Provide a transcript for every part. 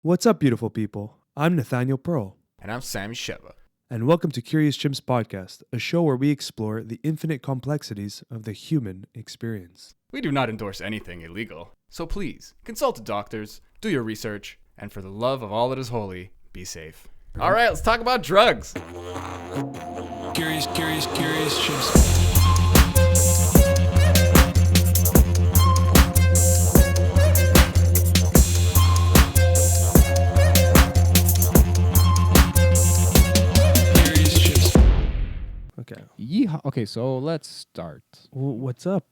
What's up, beautiful people? I'm Nathaniel Pearl. And I'm Sami. And welcome to Curious Chimps Podcast, a show where we explore the infinite complexities of the human experience. We do not endorse anything illegal, so please consult doctors, do your research, and for the love of all that is holy, be safe. All right, let's talk about drugs. Curious Chimps. Okay. Yeehaw. Okay, so let's start. What's up?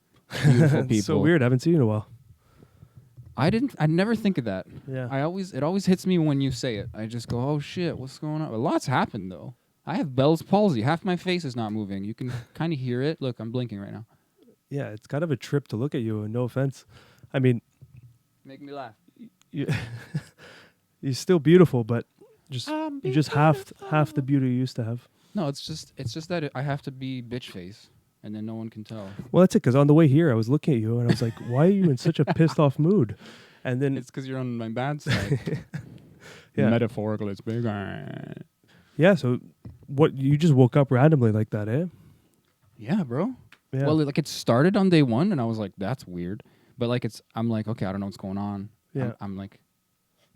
Beautiful people. So weird. I haven't seen you in a while. I never think of that. Yeah. It always hits me when you say it. I just go, oh shit, what's going on? A lot's happened though. I have Bell's palsy. Half my face is not moving. You can kind of hear it. Look, I'm blinking right now. Yeah, it's kind of a trip to look at you, and no offense. I mean, Make me laugh. you're still beautiful, but you're just half the beauty you used to have. No, it's just that I have to be bitch face, and then no one can tell. Well, that's it, because on the way here, I was looking at you, and I was like, why are you in such a pissed off mood? And then It's because you're on my bad side. Yeah. Metaphorical, it's big. Yeah, so what, you just woke up randomly like that, eh? Yeah, bro. Yeah. Well, like it started on day one, and I was like, that's weird. But like I'm like, okay, I don't know what's going on. Yeah. I'm like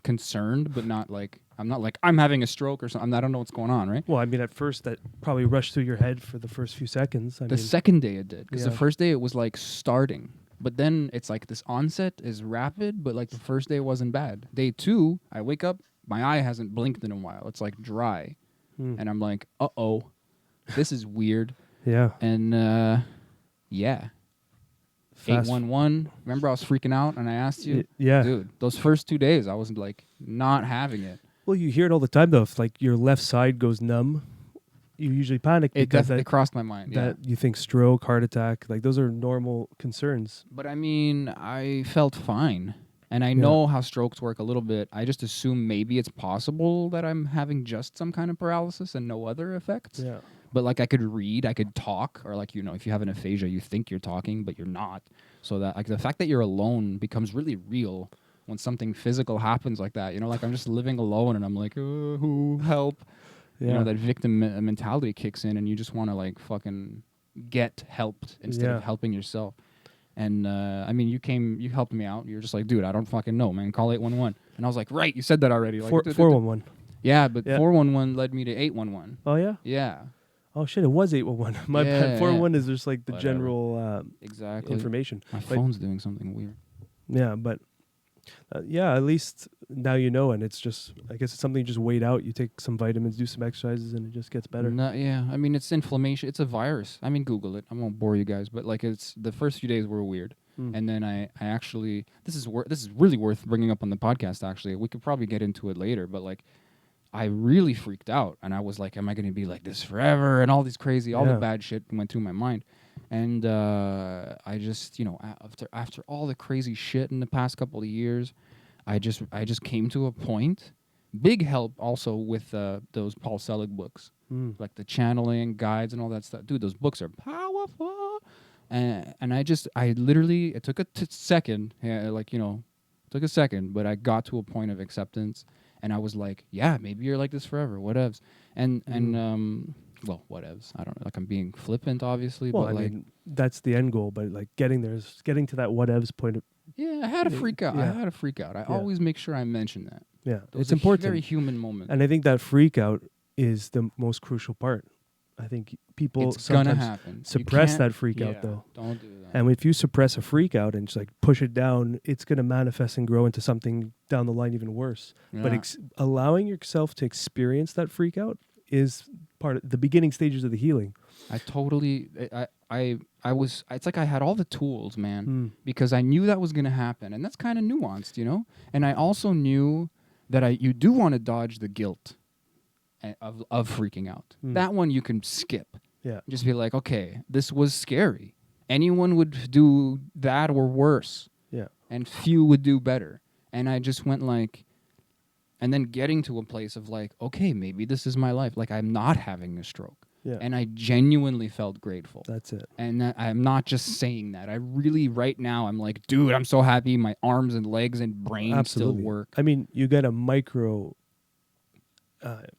concerned, but not like I'm having a stroke or something. I don't know what's going on, right? Well, I mean, at first that probably rushed through your head for the first few seconds. The second day it did, because the Yeah. first day it was like starting, but then it's like this onset is rapid, but like the first day wasn't bad. Day two, I wake up, my eye hasn't blinked in a while. It's like dry, and I'm like, uh-oh, this is weird. Yeah. And yeah. Fast- 811. Remember I was freaking out and I asked you? Yeah. Dude, those first 2 days I was like not having it. Well, you hear it all the time, though. If like your left side goes numb, you usually panic It because definitely crossed my mind. Yeah. that you think stroke, heart attack, like those are normal concerns. But I mean, I felt fine. And I know how strokes work a little bit. I just assume maybe it's possible that I'm having just some kind of paralysis and no other effects. Yeah. But like I could read, I could talk, or like, if you have an aphasia, you think you're talking, but you're not. So that like the fact that you're alone becomes really real when something physical happens like that. Like I'm just living alone and I'm like, who help? Yeah. That victim mentality kicks in and you just want to like fucking get helped instead of helping yourself. And I mean, you helped me out. You're just like, dude, I don't fucking know, man. Call 811. And I was like, right, you said that already. Like 411. Yeah, but 411 led me to 811. Oh yeah. Yeah. Oh shit! It was 811. My Yeah, bad. 411 is just like the Whatever. general Exactly. information. My But- phone's doing something weird. Yeah, but yeah, at least now you know, and it's just, I guess it's something you just wait out. You take some vitamins, do some exercises, and it just gets better. No, yeah, I mean it's inflammation. It's a virus. I mean, Google it. I won't bore you guys, but like it's the first few days were weird, and then I actually this is really worth bringing up on the podcast. Actually, we could probably get into it later, but like I really freaked out, and I was like, "Am I going to be like this forever?" And all these crazy, all the bad shit went through my mind, and I just after all the crazy shit in the past couple of years, I just came to a point. Big help also with those Paul Selig books, like the channeling guides and all that stuff. Dude, those books are powerful. And I literally, it took a second, took a second, but I got to a point of acceptance, and I was like, yeah, maybe you're like this forever, whatevs. And well, whatevs. I don't know, like I'm being flippant, obviously, Well, but I like, mean, that's the end goal, but like getting to that whatevs point of, yeah, I had a freak out. Yeah. I had a freak out. I always make sure I mention that. yeah, Those it's are important. Very human moment. And I think that freak out is the most crucial part. I think people It's gonna sometimes happen. You suppress can't- that freak yeah, out, though. Don't do that. And if you suppress a freak out and just like push it down, it's going to manifest and grow into something down the line even worse. But Yeah. allowing yourself to experience that freak out is part of the beginning stages of the healing. I totally, I was, it's like I had all the tools, man, because I knew that was going to happen. And that's kind of nuanced, And I also knew that you do want to dodge the guilt of freaking out. That one you can skip. Yeah. Just be like, okay, this was scary. Anyone would do that or worse. Yeah. And few would do better. And I just went like, and then getting to a place of like, okay, maybe this is my life. Like I'm not having a stroke. Yeah. And I genuinely felt grateful. That's it. And I'm not just saying that. I really, right now, I'm like, dude, I'm so happy my arms and legs and brain Absolutely. still work. I mean, you get a micro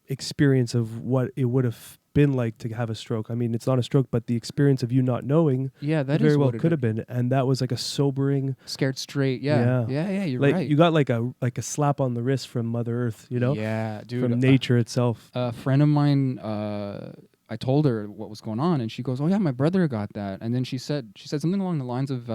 experience of what it would have been like to have a stroke. I mean, it's not a stroke, but the experience of you not knowing Yeah, that very is well what it could have been. And that was like a sobering. Scared straight. Yeah. You're Like right. you got like a slap on the wrist from Mother Earth, you know? Yeah, dude. From nature itself. A friend of mine, I told her what was going on, and she goes, "Oh yeah, my brother got that." And then she said something along the lines of,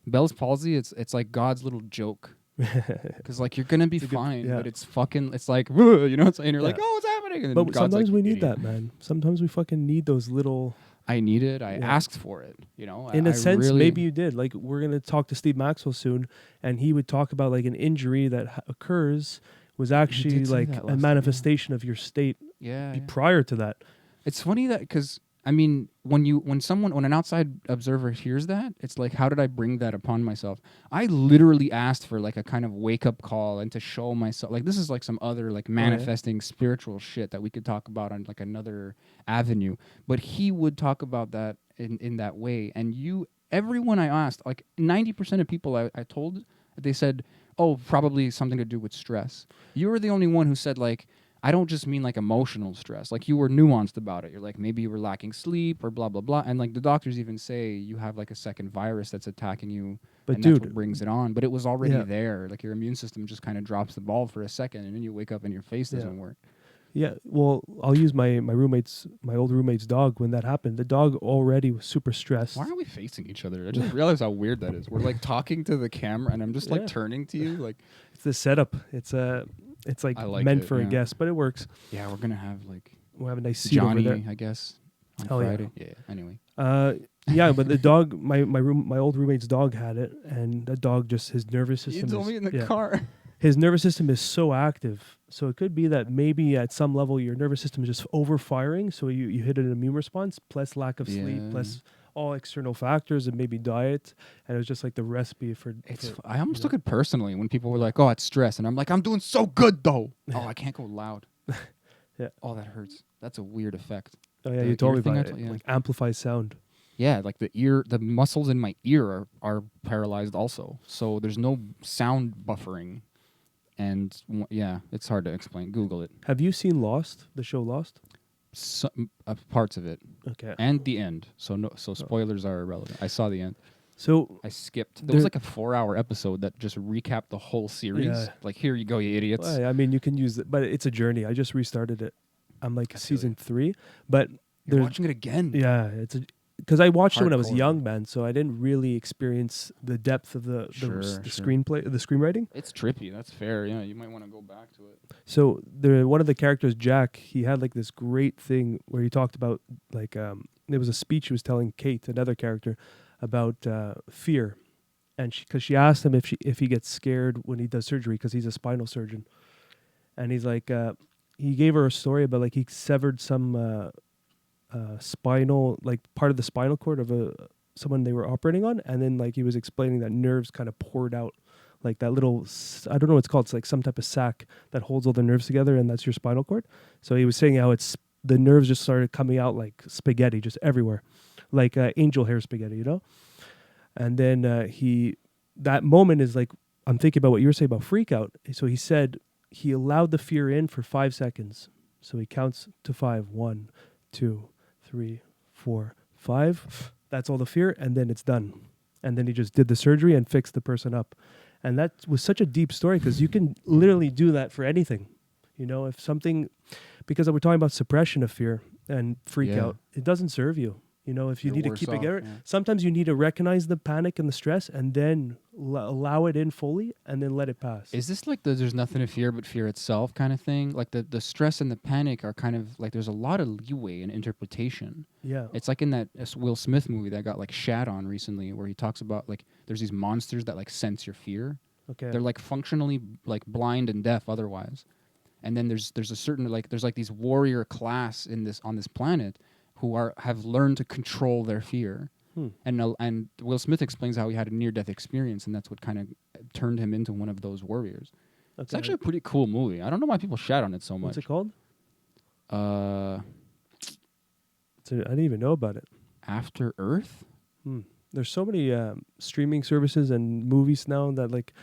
"Bell's palsy. It's like God's little joke, because like you're gonna be fine, but it's fucking. It's like you know, and you're like, oh, what's happening? And But God's sometimes like, we need idiot. that, man. Sometimes we fucking need those little. I need it. I asked for it. You know, In a I sense, really, maybe you did. Like we're gonna talk to Steve Maxwell soon, and he would talk about like an injury that occurs was actually say like that a last time, manifestation of your state yeah. prior to that. It's funny that because I mean, when an outside observer hears that, it's like, how did I bring that upon myself? I literally asked for like a kind of wake up call and to show myself, like this is like some other like manifesting spiritual shit that we could talk about on like another avenue. But he would talk about that in that way. And everyone I asked, like 90% of people I told, they said, oh, probably something to do with stress. You were the only one who said like, I don't just mean like emotional stress. Like you were nuanced about it. You're like, maybe you were lacking sleep or blah, blah, blah. And like the doctors even say you have like a second virus that's attacking you. But and dude, that's what brings it on. But it was already there. Like your immune system just kind of drops the ball for a second and then you wake up and your face doesn't work. Yeah, well, I'll use my old roommate's dog when that happened. The dog already was super stressed. Why are we facing each other? I just realized how weird that is. We're like talking to the camera and I'm just like turning to you. Like it's the setup. It's like meant for a guest, but it works. Yeah, we're gonna have like we'll have a nice seat Johnny, over there. I guess, on Hell Friday. Yeah. Anyway. Yeah, but the dog, my old roommate's dog had it, and that dog just his nervous system. You told me in the car. His nervous system is so active, so it could be that maybe at some level your nervous system is just overfiring. So you hit an immune response plus lack of sleep plus all external factors and maybe diet, and it was just like the recipe for. I almost took it personally when people were like, "Oh, it's stress," and I'm like, "I'm doing so good though." Oh, I can't go loud. Yeah. Oh, that hurts. That's a weird effect. Oh yeah, The you told me ear thing about it. Like amplifies sound. Yeah, like the muscles in my ear are paralyzed also. So there's no sound buffering. And it's hard to explain. Google it. Have you seen Lost? The show Lost? Some parts of it. Okay. And the end. So spoilers are irrelevant. I saw the end. So I skipped. There was like a 4-hour episode that just recapped the whole series. Yeah. Like, here you go, you idiots. Well, I mean, you can use it, but it's a journey. I just restarted it. I'm like season 3, but You're watching it again. Yeah, because I watched it when I was Hardcore. young, man. So I didn't really experience the depth of the screenplay, the screenwriting. It's trippy. That's fair. Yeah, you might want to go back to it. So one of the characters, Jack, he had like this great thing where he talked about like there was a speech he was telling Kate, another character, about fear, and because she asked him if he gets scared when he does surgery because he's a spinal surgeon, and he's like he gave her a story about like he severed some spinal, like part of the spinal cord of someone they were operating on, and then like he was explaining that nerves kind of poured out, like that little I don't know what it's called. It's like some type of sac that holds all the nerves together, and that's your spinal cord. So he was saying how the nerves just started coming out like spaghetti, just everywhere, like angel hair spaghetti, you know. And then that moment is like I'm thinking about what you were saying about freak out. So he said he allowed the fear in for 5 seconds. So he counts to 5. 1, 2, 3, 4, 5. That's all the fear, and then it's done. And then he just did the surgery and fixed the person up. And that was such a deep story because you can literally do that for anything. You know, if something, because we're talking about suppression of fear and freak out, it doesn't serve you. You know, if you need to keep it, sometimes you need to recognize the panic and the stress and then allow it in fully and then let it pass. Is this like there's nothing to fear but fear itself kind of thing? Like the stress and the panic are kind of like there's a lot of leeway in interpretation. Yeah. It's like in that Will Smith movie that got like shat on recently where he talks about like there's these monsters that like sense your fear. Okay. They're like functionally like blind and deaf otherwise. And then there's a certain there's like these warrior class on this planet who have learned to control their fear. And Will Smith explains how he had a near-death experience, and that's what kind of turned him into one of those warriors. Okay. It's actually a pretty cool movie. I don't know why people shat on it so much. What's it called? didn't even know about it. After Earth? There's so many streaming services and movies now that like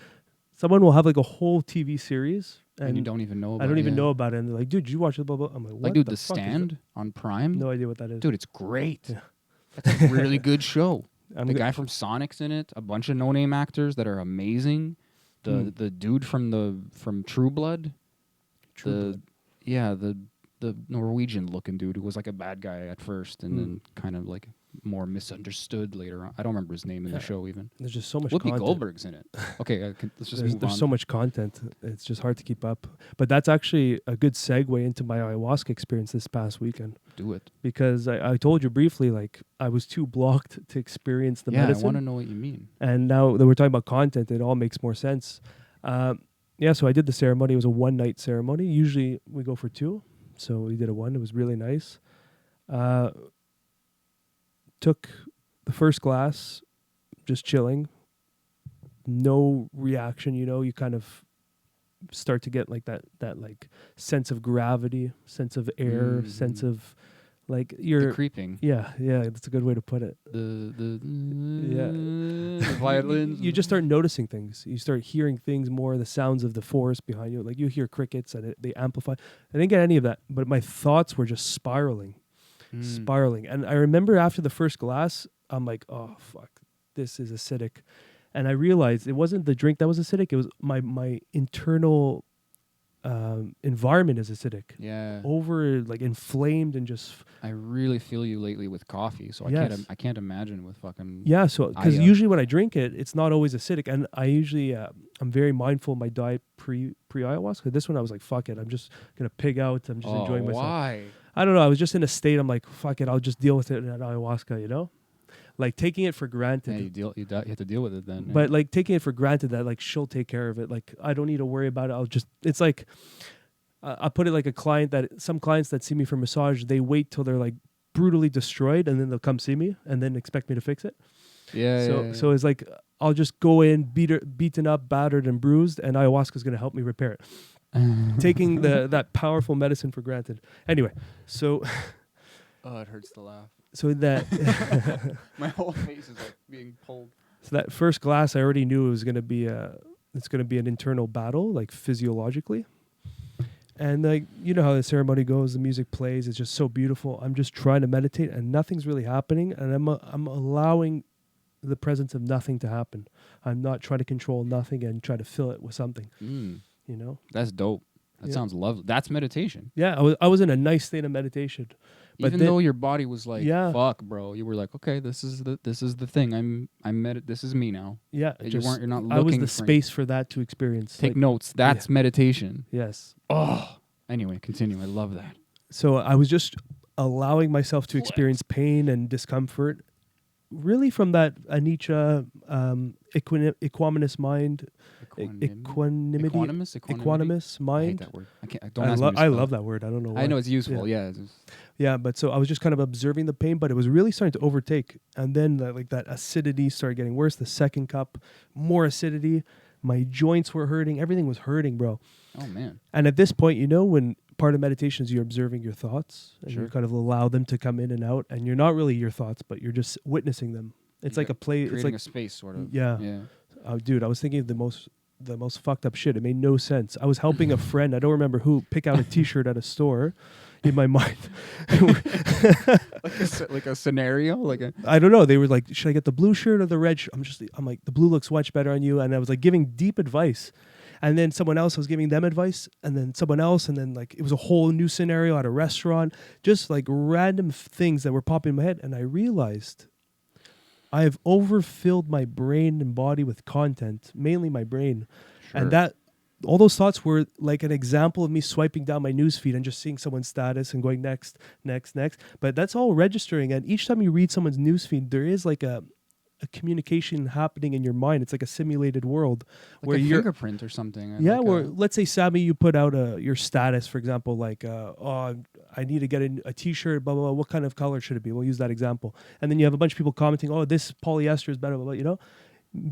someone will have like a whole TV series And you don't even know about it. I don't even yeah. know about it. And they're like, dude, did you watch it? Blah, blah. I'm like, what Like, dude, the The fuck is Stand that? on Prime? No idea what that is. Dude, it's great. Yeah. That's a really good show. I'm The go- guy from Sonic's in it. A bunch of no-name actors that are amazing. The dude from True Blood. Blood. Yeah, the Norwegian-looking dude who was like a bad guy at first and then kind of like more misunderstood later on. I don't remember his name in the show even. There's just so much Whoopi content. Goldberg's in it. Okay, let's just move on. There's so much content. It's just hard to keep up. But that's actually a good segue into my ayahuasca experience this past weekend. Do it. Because I told you briefly, like, I was too blocked to experience the medicine. I want to know what you mean. And now that we're talking about content, it all makes more sense. So I did the ceremony. It was a one-night ceremony. Usually we go for 2. So we did a 1. It was really nice. Took the first glass, just chilling. No reaction, you kind of start to get like that like sense of gravity, sense of air, sense of like The creeping. Yeah, that's a good way to put it. The violins. You just start noticing things. You start hearing things more, the sounds of the forest behind you. Like you hear crickets and they amplify. I didn't get any of that, but my thoughts were just spiraling. And I remember after the first glass, I'm like, oh, fuck, this is acidic. And I realized it wasn't the drink that was acidic. It was my internal environment is acidic. Yeah. Over like inflamed and just. I really feel you lately with coffee, so I can't imagine with fucking. Yeah, so because usually when I drink it, it's not always acidic, and I usually I'm very mindful of my diet pre ayahuasca. This one I was like, fuck it, I'm just gonna pig out. I'm just enjoying myself. Why? I don't know. I was just in a state. I'm like, fuck it, I'll just deal with it at ayahuasca. Like taking it for granted. Yeah, you have to deal with it then. But like taking it for granted that like she'll take care of it. Like I don't need to worry about it. It's like, I put it like some clients that see me for massage, they wait till they're like brutally destroyed and then they'll come see me and then expect me to fix it. Yeah. So it's like, I'll just go in beaten up, battered and bruised, and ayahuasca is going to help me repair it. Taking that powerful medicine for granted. Anyway, so. Oh, it hurts to laugh. So that my whole face is like being pulled. So that first glass, I already knew it was going to be an internal battle, like physiologically. And like how the ceremony goes, the music plays, it's just so beautiful. I'm just trying to meditate, and nothing's really happening, and I'm allowing the presence of nothing to happen. I'm not trying to control nothing and try to fill it with something. That's dope. That sounds lovely. That's meditation. Yeah, I was in a nice state of meditation. But even though your body was like, yeah. fuck, bro, you were like, okay, this is the thing. This is me now. Yeah, you're not looking. I was the space for that to experience. Take notes. That's meditation. Yes. Oh. Anyway, continue. I love that. So I was just allowing myself to experience pain and discomfort, really from that anicca, equanimous mind, equanimous mind. I hate that word. I love that word. I don't know why. I know it's useful. Yeah. Yeah, but so I was just kind of observing the pain, but it was really starting to overtake. And then that acidity started getting worse. The second cup, more acidity. My joints were hurting. Everything was hurting, bro. Oh, man. And at this point, when part of meditation is you're observing your thoughts and you kind of allow them to come in and out, and you're not really your thoughts, but you're just witnessing them. It's like a play. It's like a space, sort of. Yeah. Dude, I was thinking of the most fucked up shit. It made no sense. I was helping a friend, I don't remember who, pick out a T-shirt at a store. In my mind, like a scenario, I don't know. They were like, "Should I get the blue shirt or the red shirt?" I'm like, "The blue looks much better on you." And I was like giving deep advice, and then someone else was giving them advice, and then someone else, and then like it was a whole new scenario at a restaurant, just like random things that were popping in my head, and I realized I have overfilled my brain and body with content, mainly my brain, and that. All those thoughts were like an example of me swiping down my newsfeed and just seeing someone's status and going next. But that's all registering. And each time you read someone's newsfeed, there is like a communication happening in your mind. It's like a simulated world. Like where a fingerprint or something. Yeah, where let's say, Sami, you put out your status, for example, like, I need to get a T-shirt, blah, blah, blah. What kind of color should it be? We'll use that example. And then you have a bunch of people commenting, oh, this polyester is better, blah, blah,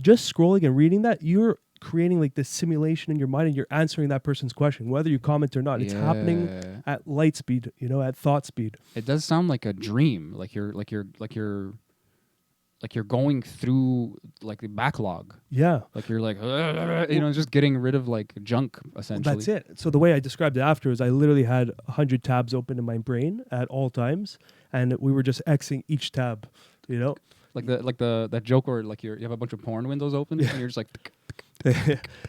Just scrolling and reading that, you're creating like this simulation in your mind, and you're answering that person's question, whether you comment or not. It's happening Yeah. at light speed, at thought speed. It does sound like a dream, like you're going through like the backlog, Yeah. like you're like just getting rid of like junk essentially. That's it. So the way I described it after is I literally had 100 tabs open in my brain at all times, and we were just Xing each tab, Like that joke where like you have a bunch of porn windows open and you're just like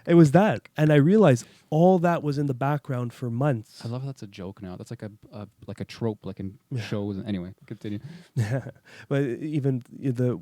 It was that. And I realized all that was in the background for months. I love that's a joke now. That's like a trope like in shows. Anyway, continue. But even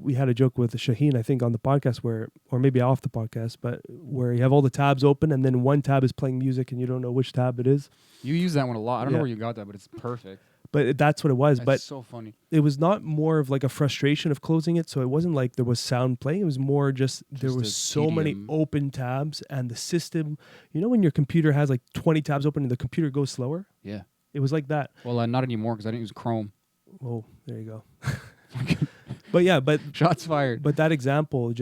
we had a joke with Shaheen, I think, on the podcast or maybe off the podcast, but where you have all the tabs open and then one tab is playing music and you don't know which tab it is. You use that one a lot. I don't know where you got that, but it's perfect. But that's what it was. That's but so funny. It was not more of like a frustration of closing it. So it wasn't like there was sound playing. It was more just there was so many open tabs, and the system, when your computer has like 20 tabs open and the computer goes slower? Yeah. It was like that. Well, not anymore because I didn't use Chrome. Oh, there you go. but Shots fired. But that example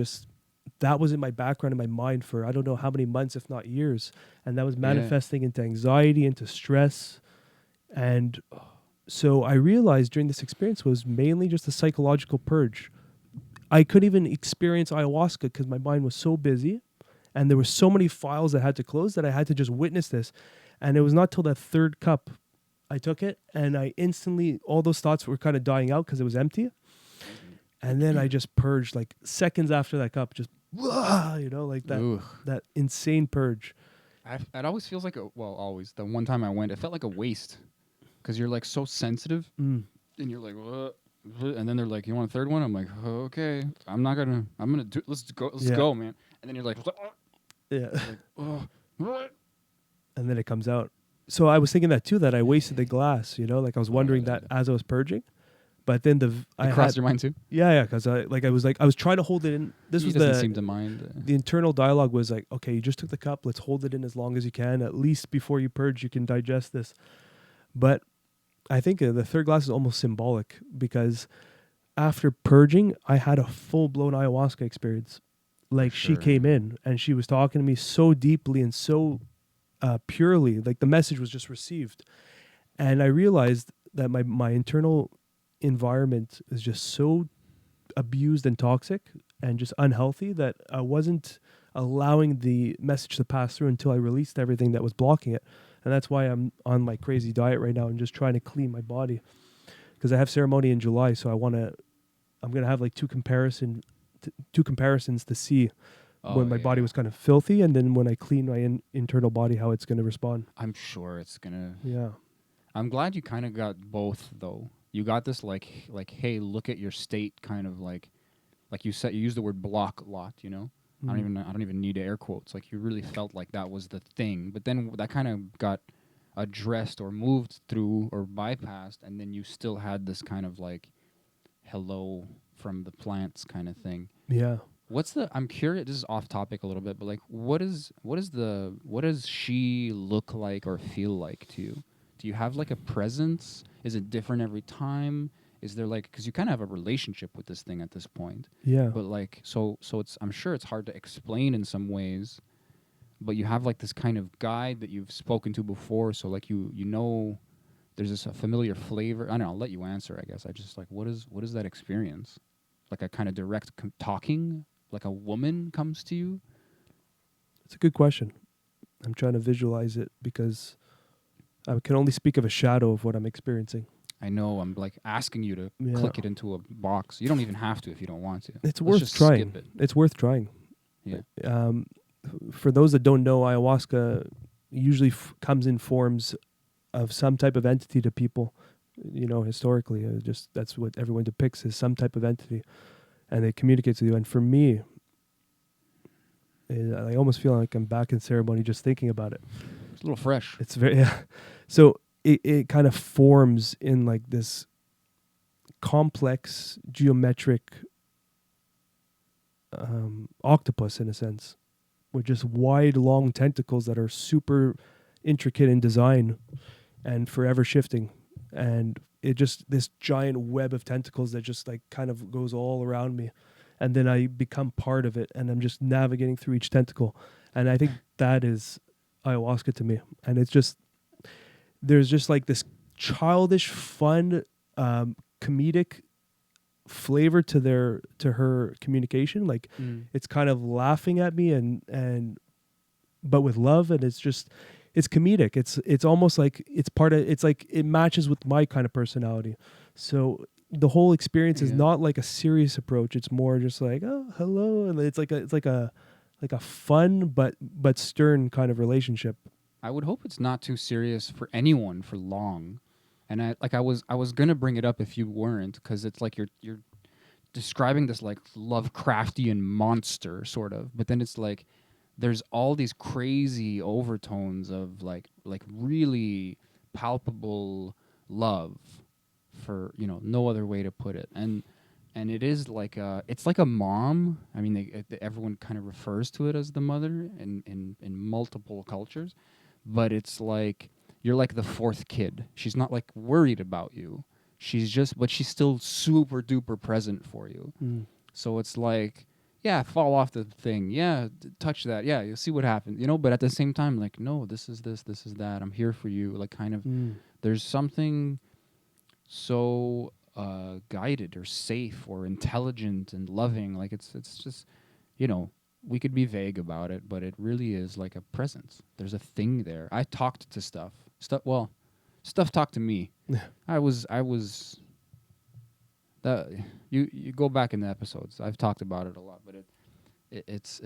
that was in my background, in my mind for I don't know how many months, if not years. And that was manifesting into anxiety, into stress. And so I realized during this experience was mainly just a psychological purge. I couldn't even experience ayahuasca because my mind was so busy and there were so many files that had to close that I had to just witness this. And it was not till that third cup I took it and I instantly, all those thoughts were kind of dying out because it was empty. And then I just purged like seconds after that cup, just, like that insane purge. It always feels like always. The one time I went, it felt like a waste. Because you're like so sensitive, and you're like, what? And then they're like, "You want a third one?" I'm like, "Okay, I'm gonna do. Let's go, man." And then you're like, yeah, like, and then it comes out. So I was thinking that too, that I wasted the glass. Like I was wondering that as I was purging, but then it crossed your mind too. Yeah, because I was trying to hold it in. This was doesn't seem to mind. The internal dialogue was like, okay, you just took the cup. Let's hold it in as long as you can. At least before you purge, you can digest this. But I think the third glass is almost symbolic because after purging, I had a full-blown ayahuasca experience. Like she came in and she was talking to me so deeply and so purely, like the message was just received. And I realized that my internal environment is just so abused and toxic and just unhealthy that I wasn't allowing the message to pass through until I released everything that was blocking it. And that's why I'm on my crazy diet right now and just trying to clean my body. Because I have ceremony in July, so I'm going to have like two comparisons to see when my body was kind of filthy and then when I clean my internal body, how it's going to respond. I'm sure it's going to. Yeah. I'm glad you kind of got both, though. You got this like, hey, look at your state kind of like you said, you used the word block a lot, I don't even need air quotes. Like you really felt like that was the thing, but then that kind of got addressed or moved through or bypassed, and then you still had this kind of like hello from the plants kind of thing. Yeah. I'm curious. This is off topic a little bit, but like, what does she look like or feel like to you? Do you have like a presence? Is it different every time? Is there like, because you kind of have a relationship with this thing at this point. Yeah. But like, so it's, I'm sure it's hard to explain in some ways, but you have like this kind of guide that you've spoken to before. So like, there's this familiar flavor. I don't know, I'll let you answer, I guess. I just like, what is that experience? Like a kind of direct talking, like a woman comes to you? It's a good question. I'm trying to visualize it because I can only speak of a shadow of what I'm experiencing. I know, I'm like asking you to click it into a box. You don't even have to if you don't want to. It's worth trying. It's worth trying. Yeah. For those that don't know, ayahuasca usually comes in forms of some type of entity to people. Historically, that's what everyone depicts as some type of entity, and it communicates with you. And for me, I almost feel like I'm back in ceremony just thinking about it. It's a little fresh. It's very So it kind of forms in like this complex geometric octopus in a sense, with just wide, long tentacles that are super intricate in design and forever shifting. And it just, this giant web of tentacles that just like kind of goes all around me. and then I become part of it, and I'm just navigating through each tentacle. And I think that is ayahuasca to me. And it's just, there's just like this childish, fun, comedic flavor to her communication. Like it's kind of laughing at me and but with love, and it's comedic. It's almost like it's like it matches with my kind of personality. So the whole experience is not like a serious approach. It's more just like, oh, hello, and it's like a fun but stern kind of relationship. I would hope it's not too serious for anyone for long. And I was gonna bring it up if you weren't, because it's like you're describing this like Lovecraftian monster sort of, but then it's like there's all these crazy overtones of like really palpable love, for no other way to put it. And it is like it's like a mom. I mean, everyone kind of refers to it as the mother in multiple cultures, but it's like you're like the fourth kid. She's not like worried about you. But she's still super duper present for you. So it's like, yeah, fall off the thing. Yeah, touch that. Yeah, you'll see what happens. But at the same time, like, no, this is that. I'm here for you. Like, kind of, there's something so guided or safe or intelligent and loving. Like, it's just, we could be vague about it, but it really is like a presence. There's a thing there. I talked to stuff. Stuff talked to me. I was that you go back in the episodes. I've talked about it a lot, but it's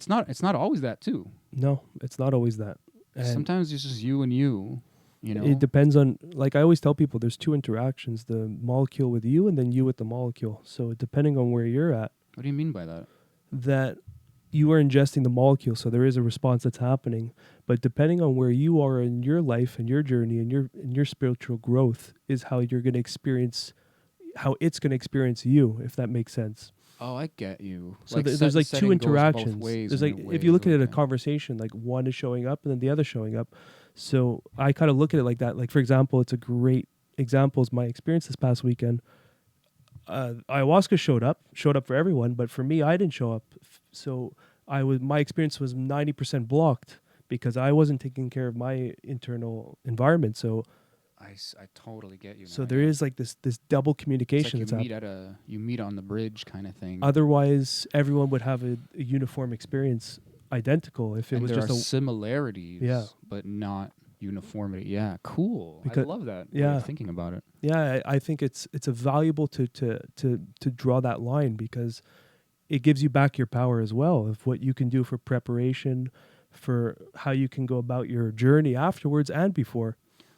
not always that too. No, it's not always that. And sometimes it's just you and you. It depends on, like I always tell people, there's two interactions: the molecule with you, and then you with the molecule. So depending on where you're at. What do you mean by that? That you are ingesting the molecule, so there is a response that's happening. But depending on where you are in your life and your journey and your spiritual growth is how you're going to experience, how it's going to experience you, if that makes sense. Oh, I get you. So there's like two interactions. There's like, if you look at it, a conversation, like one is showing up and then the other showing up. So I kind of look at it like that. Like, for example, it's a great example is my experience this past weekend. Ayahuasca showed up for everyone, but for me, I didn't show up. So my experience was 90% blocked because I wasn't taking care of my internal environment. So I totally get you. So there is like this double communication. It's like you meet on the bridge kind of thing. Otherwise, everyone would have a uniform experience, identical. If it was there just are similarities, but not uniformity. Yeah, cool. I love that. Yeah, thinking about it. Yeah, I think it's a valuable to draw that line because it gives you back your power as well of what you can do for preparation, for how you can go about your journey afterwards and before.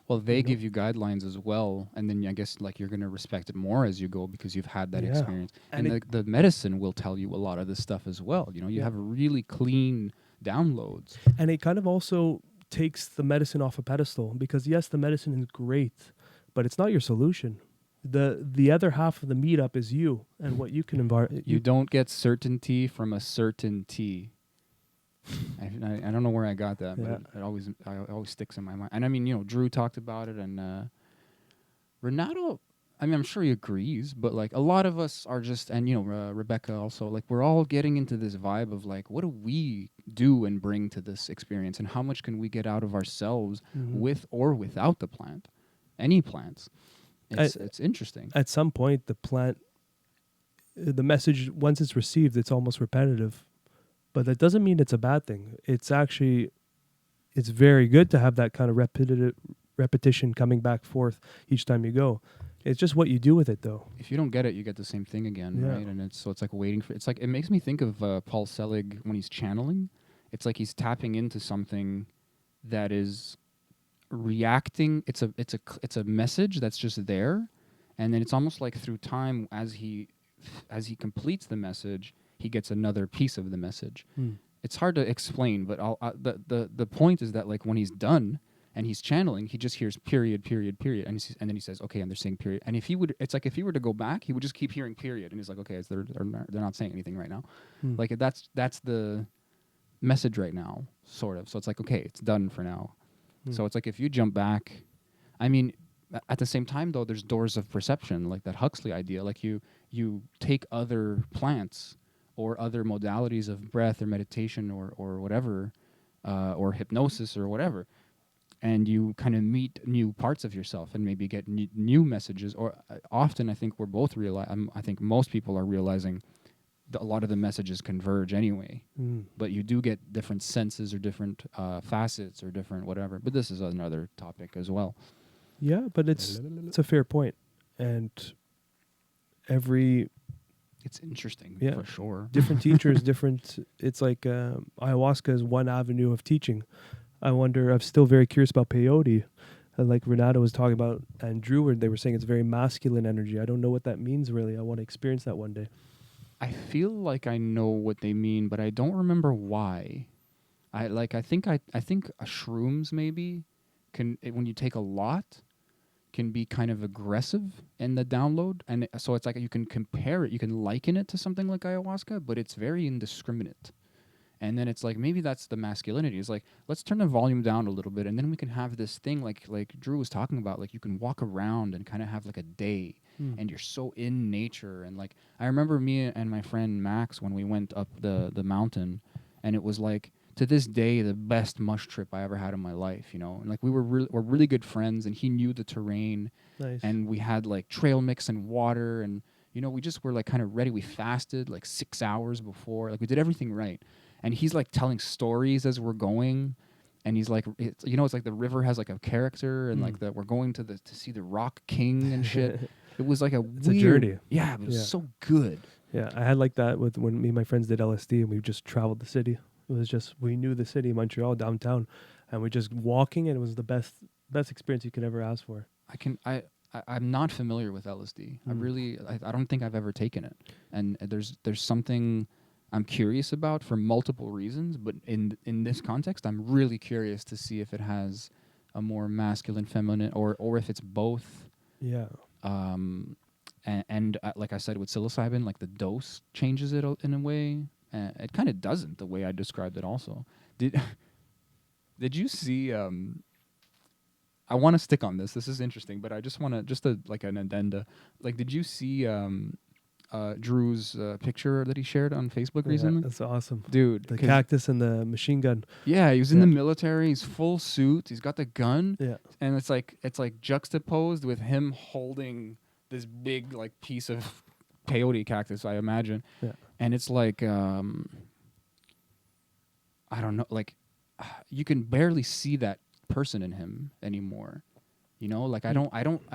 Well, they give you guidelines as well, and then I guess like you're going to respect it more as you go because you've had that experience. And the medicine will tell you a lot of this stuff as well. You have really clean downloads. And it kind of also takes the medicine off a pedestal because yes, the medicine is great, but it's not your solution. The other half of the meetup is you and what you can You don't get certainty from a certainty. I don't know where I got that, but it always sticks in my mind. And I mean, Drew talked about it, and Renato. I mean, I'm sure he agrees, but like a lot of us are just, and Rebecca also, like we're all getting into this vibe of like, what do we do and bring to this experience, and how much can we get out of ourselves with or without the plant, any plants. It's interesting. At some point, the message once it's received, it's almost repetitive. But that doesn't mean it's a bad thing. It's very good to have that kind of repetition coming back forth each time you go. It's just what you do with it, though. If you don't get it, you get the same thing again, right? And it's like waiting for. It's like it makes me think of Paul Selig when he's channeling. It's like he's tapping into something that is reacting. It's a message that's just there, and then it's almost like through time as he completes the message, he gets another piece of the message. It's hard to explain, but the point is that like when he's done and he's channeling, he just hears period, period, period, and then he says, okay, and they're saying period. And if he were to go back, he would just keep hearing period, and he's like, okay, they're not saying anything right now. Like that's the message right now, sort of. So it's like, okay, it's done for now. So it's like if you jump back, I mean, at the same time, though, there's doors of perception, like that Huxley idea. Like you take other plants or other modalities of breath or meditation or whatever, or hypnosis or whatever, and you kind of meet new parts of yourself and maybe get new messages. Or often, I think we're both I think most people are realizing that a lot of the messages converge anyway. But you do get different senses or different facets or different whatever. But this is another topic as well. Yeah, but it's a fair point. And it's interesting, yeah, for sure. different teachers, different. It's like ayahuasca is one avenue of teaching. I wonder. I'm still very curious about peyote, like Renato was talking about, and Drew. They were saying it's very masculine energy. I don't know what that means really. I want to experience that one day. I feel like I know what they mean, but I don't remember why. I think shrooms maybe when you take a lot, can be kind of aggressive in the download, and so it's like you can compare it, you can liken it to something like ayahuasca, but it's very indiscriminate. And then it's like maybe that's the masculinity. It's like, let's turn the volume down a little bit, and then we can have this thing like Drew was talking about, like you can walk around and kind of have like a day, and you're so in nature. And like I remember me and my friend Max when we went up the mountain, and it was like, to this day, the best mush trip I ever had in my life, you know. And like we're really good friends, and he knew the terrain. Nice. And we had like trail mix and water, and you know, we just were like kind of ready. We fasted like 6 hours before, like we did everything right. And he's like telling stories as we're going, and he's like, it's like the river has like a character, and like that we're going to see the Rock King and shit. It was like it's a journey. Yeah, but it was so when I had like that with when me and my friends did LSD, and we just traveled the city. It was just, we knew the city, Montreal, downtown, and we just walking, and it was the best experience you could ever ask for. I'm not familiar with LSD. I don't think I've ever taken it, and there's something I'm curious about for multiple reasons, but in this context, I'm really curious to see if it has a more masculine, feminine, or if it's both. Yeah. And like I said with psilocybin, like the dose changes it in a way. It kind of doesn't the way I described it. Also, did you see? I want to stick on this. This is interesting, but I just want to like an addenda. Like, did you see Drew's picture that he shared on Facebook recently? That's awesome, dude. The cactus and the machine gun. Yeah, he was in the military. He's full suit. He's got the gun. Yeah, and it's like juxtaposed with him holding this big like piece of peyote cactus, I imagine. Yeah. And it's like, I don't know, like you can barely see that person in him anymore. You know, like I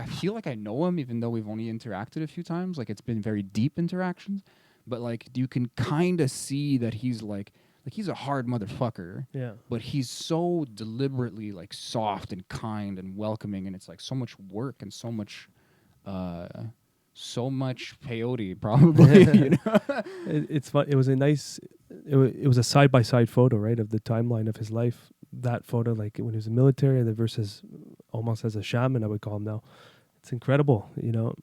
feel like I know him even though we've only interacted a few times. Like it's been very deep interactions, but like you can kind of see that he's like he's a hard motherfucker. Yeah. But he's so deliberately like soft and kind and welcoming, and it's like so much work and so much peyote probably. You know? It's fun. It was a nice. It was a side by side photo, right, of the timeline of his life. That photo, like when he was in the military, and the versus almost as a shaman, I would call him now. It's incredible, you know.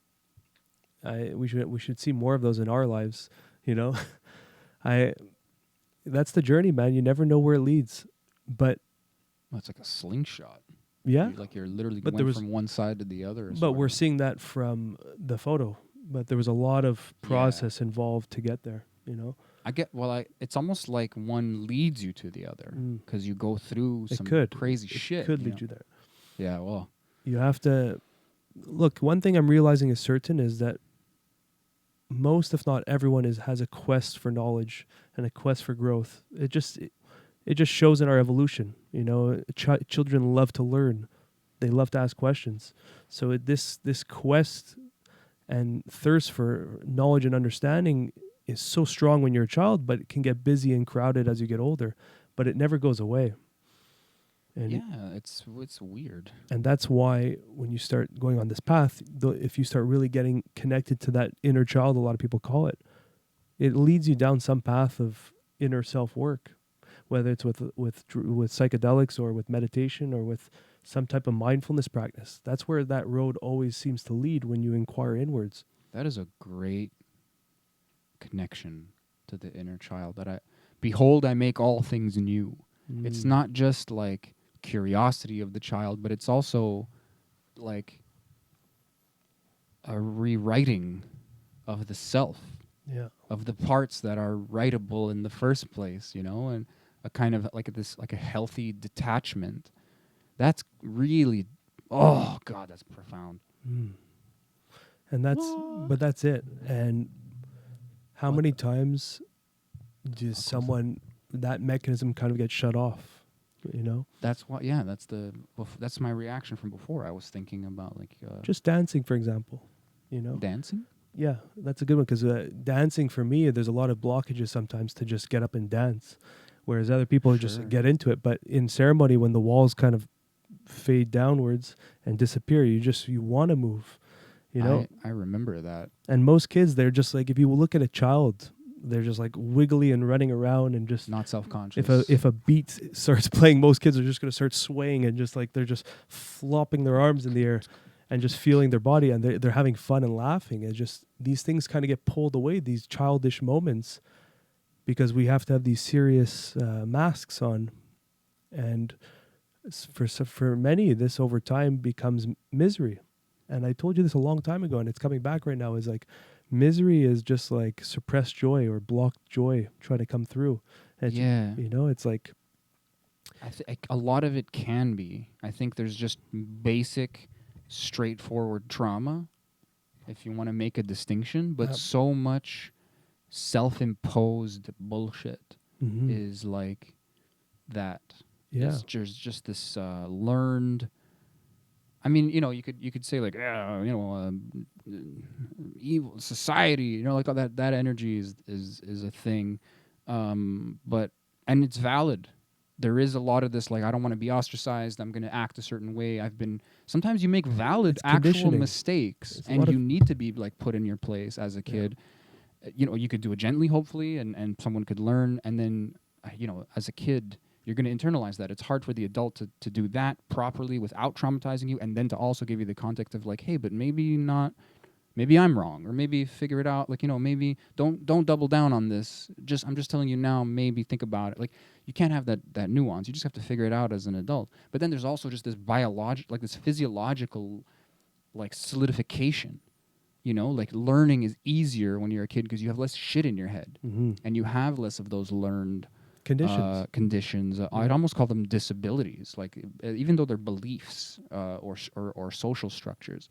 We should see more of those in our lives, you know. That's the journey, man. You never know where it leads, but it's like a slingshot. Yeah, you're literally going from one side to the other. But we're seeing that from the photo. But there was a lot of process involved to get there, you know. It's almost like one leads you to the other because you go through some crazy shit. It could lead you there. Yeah, well. You have to... Look, one thing I'm realizing is certain is that most, if not everyone, has a quest for knowledge and a quest for growth. It just shows in our evolution. You know, children love to learn. They love to ask questions. So this quest and thirst for knowledge and understanding is so strong when you're a child, but it can get busy and crowded as you get older. But it never goes away. And it's weird. And that's why when you start going on this path, if you start really getting connected to that inner child, a lot of people call it, it leads you down some path of inner self-work, whether it's with psychedelics or with meditation or with some type of mindfulness practice. That's where that road always seems to lead when you inquire inwards. That is a great connection to the inner child. Behold, I make all things new. It's not just like curiosity of the child, but it's also like a rewriting of the self, Yeah. of the parts that are writable in the first place, you know, and a kind of like a healthy detachment. That's really, oh God, that's profound. Mm. And but that's it. And how What many the- times does someone, that mechanism kind of get shut off, you know? That's why, yeah, that's my reaction from before. I was thinking about like Just dancing, for example, you know? dancing. Yeah, that's a good one because dancing for me, there's a lot of blockages sometimes to just get up and dance, whereas other people Sure. just get into it. But in ceremony, when the walls kind of fade downwards and disappear, you want to move, you know. I remember that. And most kids, they're just like, if you look at a child, they're just like wiggly and running around and just Not self-conscious. if a beat starts playing, most kids are just gonna start swaying and just like they're just flopping their arms in the air and just feeling their body, and they're having fun and laughing. And just these things kind of get pulled away, these childish moments, because we have to have these serious masks on. And for many, this over time becomes misery. And I told you this a long time ago, and it's coming back right now, is like misery is just like suppressed joy or blocked joy trying to come through. And Yeah. you know, it's like, A lot of it can be. I think there's just basic, straightforward trauma, if you want to make a distinction, but Yep. so much self-imposed bullshit mhm. is like that. Yeah. There's just this learned. I mean, you know, you could say like, yeah, you know, evil society, you know, like all that energy is a thing, but and it's valid. There is a lot of this, like, I don't want to be ostracized. I'm going to act a certain way. Sometimes you make valid It's actual conditioning. mistakes, It's a and lot you of- need to be like put in your place as a kid. You know, you could do it gently, hopefully, and someone could learn. And then, you know, as a kid, you're going to internalize that. It's hard for the adult to do that properly without traumatizing you, and then to also give you the context of like, hey, but maybe not. Maybe I'm wrong, or maybe figure it out. Like, you know, maybe don't double down on this. I'm just telling you now. Maybe think about it. Like, you can't have that nuance. You just have to figure it out as an adult. But then there's also just this this physiological, like, solidification. You know, like learning is easier when you're a kid because you have less shit in your head, Mhm. and you have less of those learned Conditions. I'd almost call them disabilities. Like, even though they're beliefs or social structures.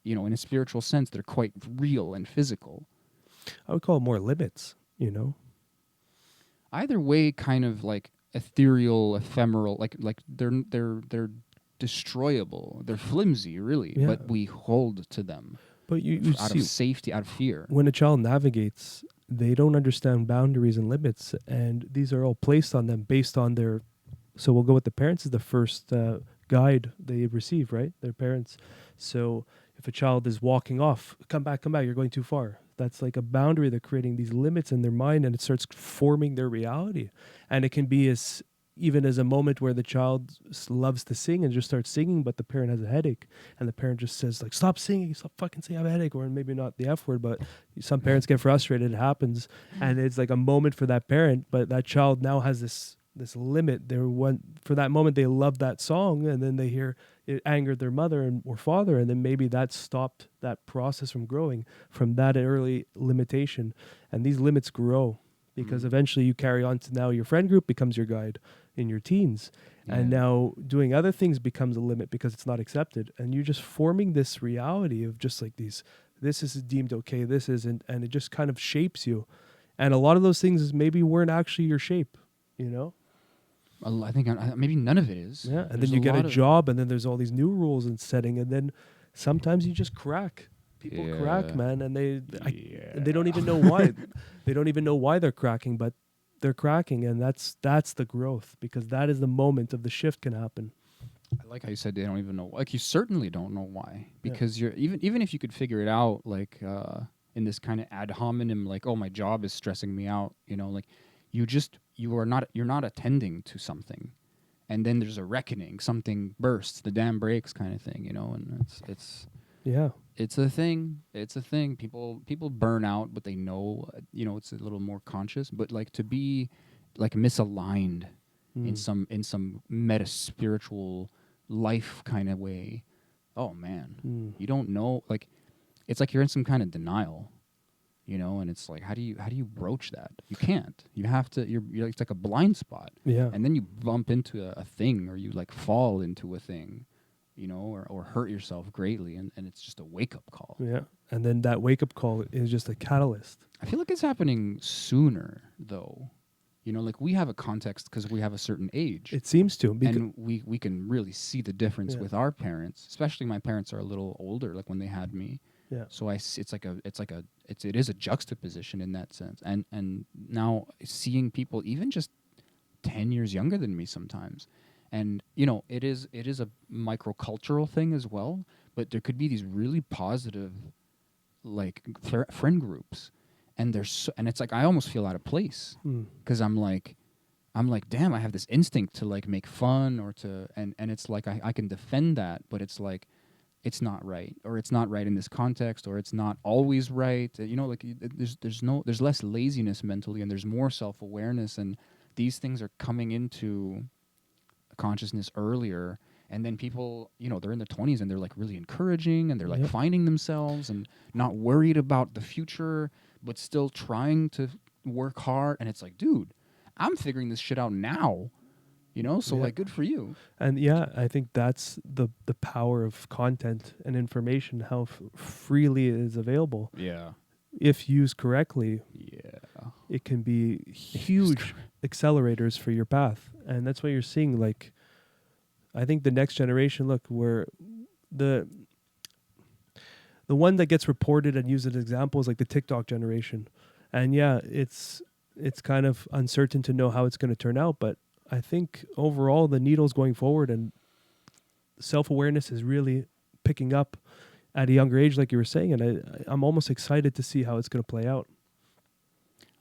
You know, in a spiritual sense, they're quite real and physical. I would call it more limits, you know? Either way, kind of like ethereal, ephemeral. Like they're destroyable. They're flimsy, really. Yeah. But we hold to them But you out see, of safety, out of fear. when a child navigates, they don't understand boundaries and limits, and these are all placed on them based on their. So we'll go with the parents as the first guide they receive, right? Their parents. So if a child is walking off, come back, you're going too far. That's like a boundary. They're creating these limits in their mind, and it starts forming their reality. And it can be even as a moment where the child loves to sing and just starts singing, but the parent has a headache, and the parent just says like, "Stop singing, stop fucking singing, I have a headache," or maybe not the F word, but some parents get frustrated. It happens, and it's like a moment for that parent, but that child now has this limit. For that moment they love that song, and then they hear it angered their mother or father, and then maybe that stopped that process from growing from that early limitation. And these limits grow because eventually you carry on to now your friend group becomes your guide in your teens. And Yeah. now doing other things becomes a limit because it's not accepted, and you're just forming this reality of just like this is deemed okay, this isn't, and it just kind of shapes you. And a lot of those things maybe weren't actually your shape, you know? I think maybe none of it is. Yeah, and There's then you get lot a of- job, and then there's all these new rules and setting, and then sometimes you just crack. People crack, Yeah. man, and they don't even know why. They don't even know why they're cracking, but they're cracking, and that's the growth, because that is the moment of the shift can happen. I like how you said they don't even know. Like, you certainly don't know why, because you're even if you could figure it out, like in this kind of ad hominem, like, oh, my job is stressing me out, you know, like you're not attending to something, and then there's a reckoning, something bursts, the dam breaks, kind of thing, you know, and Yeah, it's a thing. It's a thing. People burn out, but they know, you know, it's a little more conscious. But like, to be like misaligned in some meta spiritual life kind of way. Oh man, you don't know. Like, it's like you're in some kind of denial, and it's like, how do you broach that? You can't. You have to. You're it's like a blind spot. Yeah. And then you bump into a thing, or you like fall into a thing, or hurt yourself greatly, and it's just a wake up call. Yeah. And then that wake up call is just a catalyst. I feel like it's happening sooner though. Like we have a context because we have a certain age. It seems to. And we can really see the difference with our parents. Especially my parents are a little older, like when they had me. Yeah. So it is a juxtaposition in that sense. And now seeing people even just 10 years younger than me sometimes. And it is a microcultural thing as well, but there could be these really positive like friend groups. And and it's like I almost feel out of place because I'm like, damn, I have this instinct to like make fun or to and it's like I can defend that, but it's like it's not right, or it's not right in this context, or it's not always right. There's less laziness mentally, and there's more self-awareness, and these things are coming into consciousness earlier. And then people, they're in their 20s and they're like really encouraging, and they're like finding themselves and not worried about the future, but still trying to work hard. And it's like, dude, I'm figuring this shit out now, so like, good for you. And I think that's the power of content and information, how freely it is available. Yeah. If used correctly, it can be huge accelerators for your path. And that's why you're seeing, like, I think the next generation, look, where the one that gets reported and used as an example is like the TikTok generation. And it's kind of uncertain to know how it's going to turn out, but I think overall the needle's going forward, and self-awareness is really picking up at a younger age, like you were saying, and I'm almost excited to see how it's going to play out.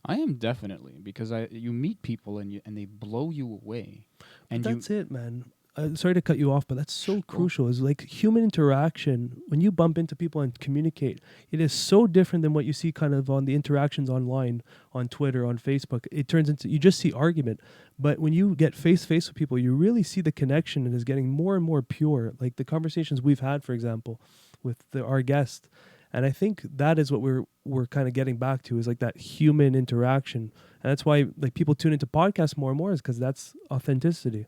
I am definitely, because you meet people and they blow you away. And that's it, man. Sorry to cut you off, but that's so crucial. Is like human interaction. When you bump into people and communicate, it is so different than what you see kind of on the interactions online, on Twitter, on Facebook. It turns into, you just see argument. But when you get face to face with people, you really see the connection, and is getting more and more pure. Like the conversations we've had, for example, with our guest. And I think that is what we're kind of getting back to, is like that human interaction. And that's why like people tune into podcasts more and more, is because that's authenticity,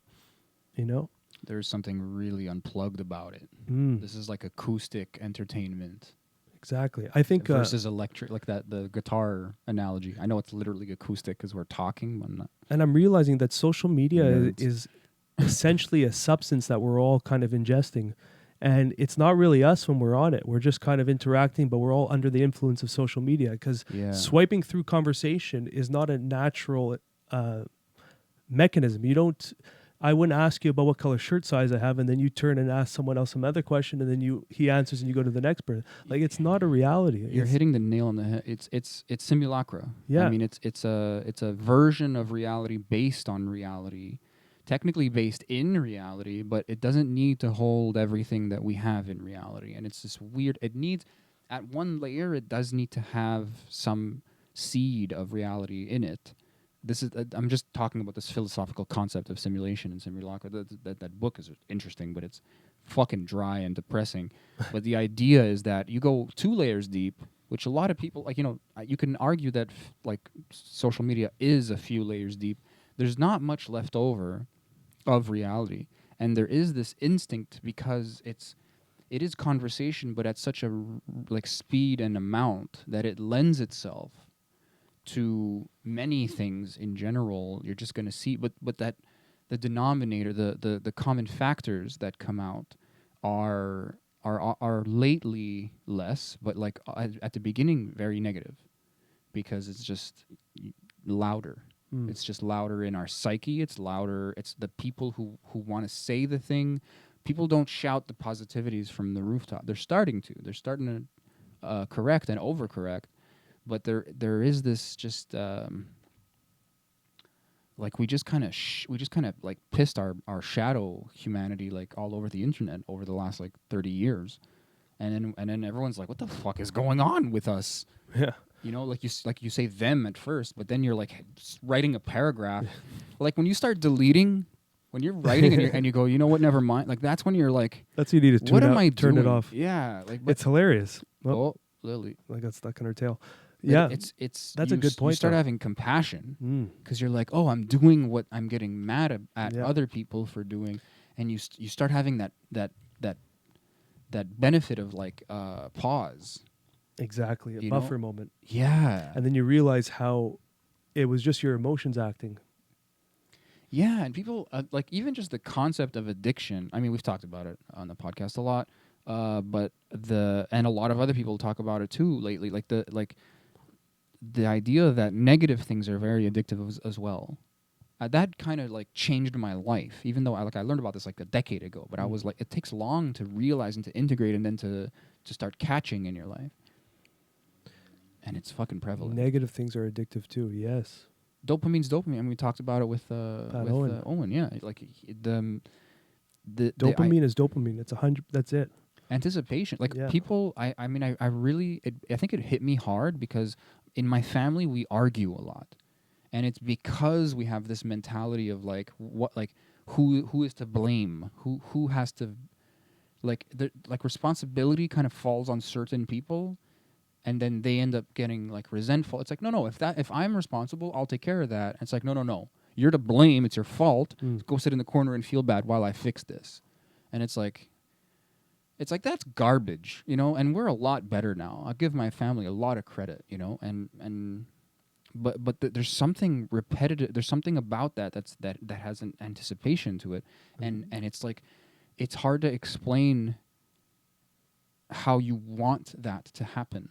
There's something really unplugged about it. This is like acoustic entertainment. Exactly. I think versus electric, like the guitar analogy. I know it's literally acoustic because we're talking, but I'm not. And I'm realizing that social media is essentially a substance that we're all kind of ingesting. And it's not really us when we're on it. We're just kind of interacting, but we're all under the influence of social media, because swiping through conversation is not a natural mechanism. I wouldn't ask you about what color shirt size I have, and then you turn and ask someone else some other question, and then he answers, and you go to the next person. Like, it's not a reality. You're hitting the nail on the head. It's simulacra. Yeah. I mean, it's a version of reality based on reality, technically based in reality, but it doesn't need to hold everything that we have in reality. And it's this weird. It needs, at one layer, it does need to have some seed of reality in it. This is I'm just talking about this philosophical concept of simulation and simulacra. That book is interesting, but it's fucking dry and depressing. But the idea is that you go 2 layers deep, which a lot of people, like, you can argue that like social media is a few layers deep. There's not much left over of reality, and there is this instinct, because it is conversation, but at such a like speed and amount that it lends itself to many things in general. You're just going to see, but that the denominator, the common factors that come out are lately less, but like at the beginning very negative, because it's just louder. It's just louder in our psyche. It's louder. It's the people who want to say the thing. People don't shout the positivities from the rooftop. They're starting to correct and overcorrect. But there is this just like we just kind of like pissed our shadow humanity like all over the internet over the last like 30 years, and then everyone's like, what the fuck is going on with us? Yeah. Like you say them at first, but then you're like writing a paragraph. Like when you start deleting, when you're writing and you go, what, never mind. Like that's when you're like, that's when you need to turn it off. Yeah, like it's hilarious. Well, Lily. like got stuck in her tail. But Yeah, it's that's you a good You point, start though. having compassion Mm. because you're like, oh, I'm doing what I'm getting mad at Yeah. other people for doing, and you start having that benefit of like pause. Exactly, a You know? buffer moment, Yeah, and then you realize how it was just your emotions acting. yeah, and people like even just the concept of addiction. I mean, we've talked about it on the podcast a lot, but and a lot of other people talk about it too lately. Like the idea that negative things are very addictive as well. That kind of like changed my life, even though I learned about this like a decade ago. But I was like, it takes long to realize and to integrate, and then to start catching in your life. And it's fucking prevalent. Negative things are addictive too. Yes. Dopamine's dopamine. I mean, we talked about it with Owen. Owen. Yeah, like the Dopamine is dopamine. It's 100. That's it. anticipation. Like Yeah. people, I mean, I really, I think it hit me hard because in my family we argue a lot, and it's because we have this mentality of like who is to blame, who has to, like responsibility kind of falls on certain people. And then they end up getting like resentful. It's like, no, if I'm responsible, I'll take care of that. And it's like, no, you're to blame. It's your fault. Go sit in the corner and feel bad while I fix this. And it's like that's garbage, you know. And we're a lot better now. I give my family a lot of credit, you know. But there's something repetitive. There's something about that that has an anticipation to it, and it's like it's hard to explain how you want that to happen.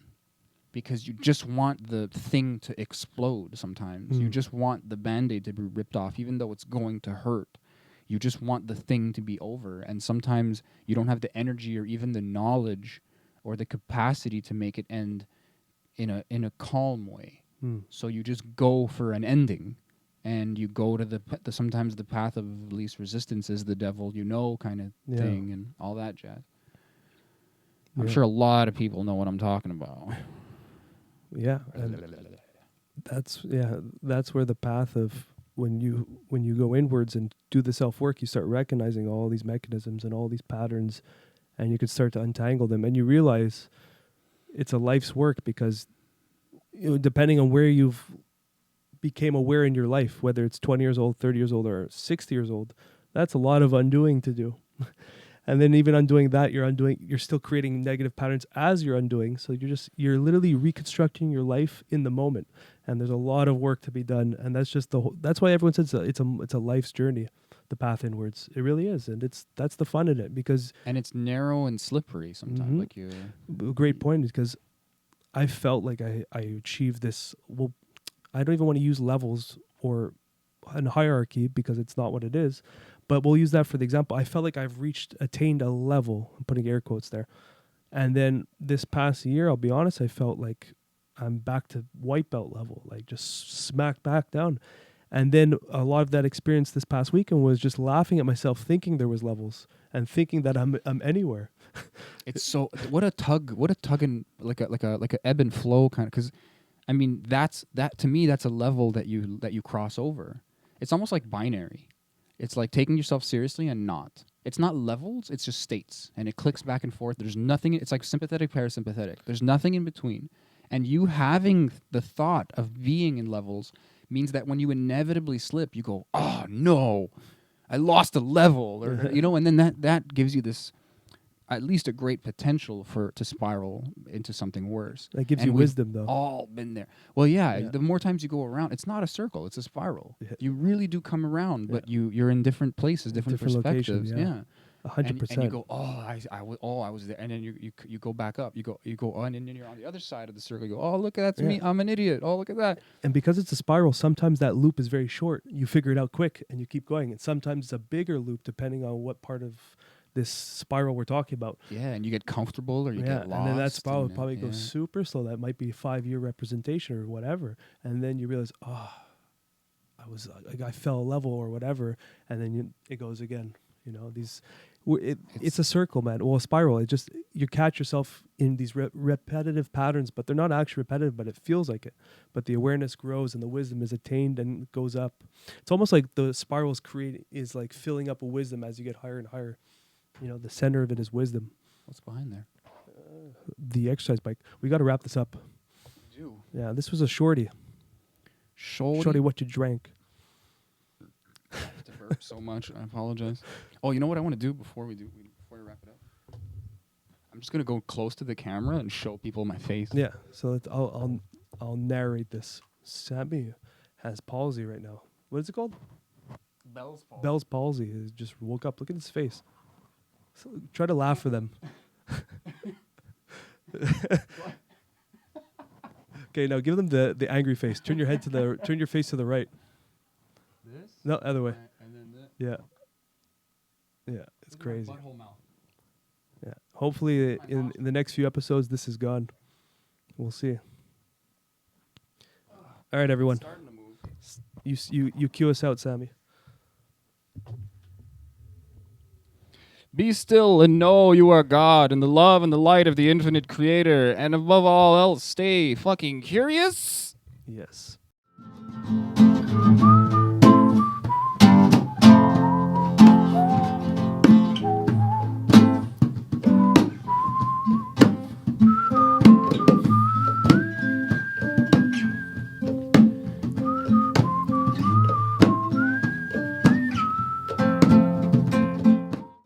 Because you just want the thing to explode sometimes. You just want the Band-Aid to be ripped off, even though it's going to hurt. You just want the thing to be over. And sometimes you don't have the energy or even the knowledge or the capacity to make it end in a calm way. So you just go for an ending. And you go to the sometimes the path of least resistance is the devil, you know, kind of thing, and all that jazz. I'm sure a lot of people know what I'm talking about. Yeah, and that's where the path of when you go inwards and do the self work, you start recognizing all these mechanisms and all these patterns, and you can start to untangle them, and you realize it's a life's work because depending on where you've became aware in your life, whether it's 20 years old, 30 years old, or 60 years old, that's a lot of undoing to do. And then even undoing that, you're still creating negative patterns as you're undoing. So you're literally reconstructing your life in the moment. And there's a lot of work to be done. And that's just that's why everyone says it's a life's journey, the path inwards. It really is. And that's the fun in it and it's narrow and slippery sometimes. Like you. Great point, because I felt like I achieved this. Well, I don't even want to use levels or a hierarchy because it's not what it is. But we'll use that for the example. I felt like I've attained a level. I'm putting air quotes there. And then this past year, I'll be honest, I felt like I'm back to white belt level, like just smacked back down. And then a lot of that experience this past weekend was just laughing at myself, thinking there was levels and thinking that I'm anywhere. It's so what a tug and like a ebb and flow kind of, because I mean that to me that's a level that you cross over. It's almost like binary. It's like taking yourself seriously and not. It's not levels, it's just states. And it clicks back and forth. There's nothing, it's like sympathetic, parasympathetic. There's nothing in between. And you having the thought of being in levels means that when you inevitably slip, you go, oh no, I lost a level. Or, you know, and then that gives you this, at least a great potential to spiral into something worse. That gives you wisdom, though. All been there. Well, yeah, the more times you go around, it's not a circle, it's a spiral. Yeah. You really do come around, but you're in different places, different perspectives. Yeah. 100%. And you go, I was there, and then you go back up. You go on, and then you're on the other side of the circle. You go, oh, look at that's me. I'm an idiot. Oh, look at that. And because it's a spiral, sometimes that loop is very short. You figure it out quick, and you keep going. And sometimes it's a bigger loop, depending on what part of this spiral we're talking about. Yeah, and you get comfortable or you get lost. And then that spiral probably goes super slow. That might be a 5-year representation or whatever. And then you realize, I fell a level or whatever. And then it goes again. You know, it's a circle, man. Well, a spiral. It just, you catch yourself in these repetitive patterns, but they're not actually repetitive, but it feels like it. But the awareness grows and the wisdom is attained and it goes up. It's almost like the spirals is like filling up a wisdom as you get higher and higher. You know, the center of it is wisdom. What's behind there? the exercise bike. We got to wrap this up. Yeah, this was a shorty. Shorty, what you drank? I have to burp so much. I apologize. Oh, you know what I want to do before we wrap it up? I'm just gonna go close to the camera and show people my face. Yeah. So I'll narrate this. Sami has palsy right now. What is it called? Bell's palsy. He just woke up. Look at his face. So try to laugh for them. Okay, now give them the angry face. Turn your face to the right. This? No, other way. And then this. Yeah. Yeah, it's crazy. Butthole mouth. Yeah. Hopefully in the next few episodes this is gone. We'll see. All right, everyone. Starting to move. You cue us out, Sami. Be still and know you are God in the love and the light of the infinite creator. And above all else, stay fucking curious. Yes.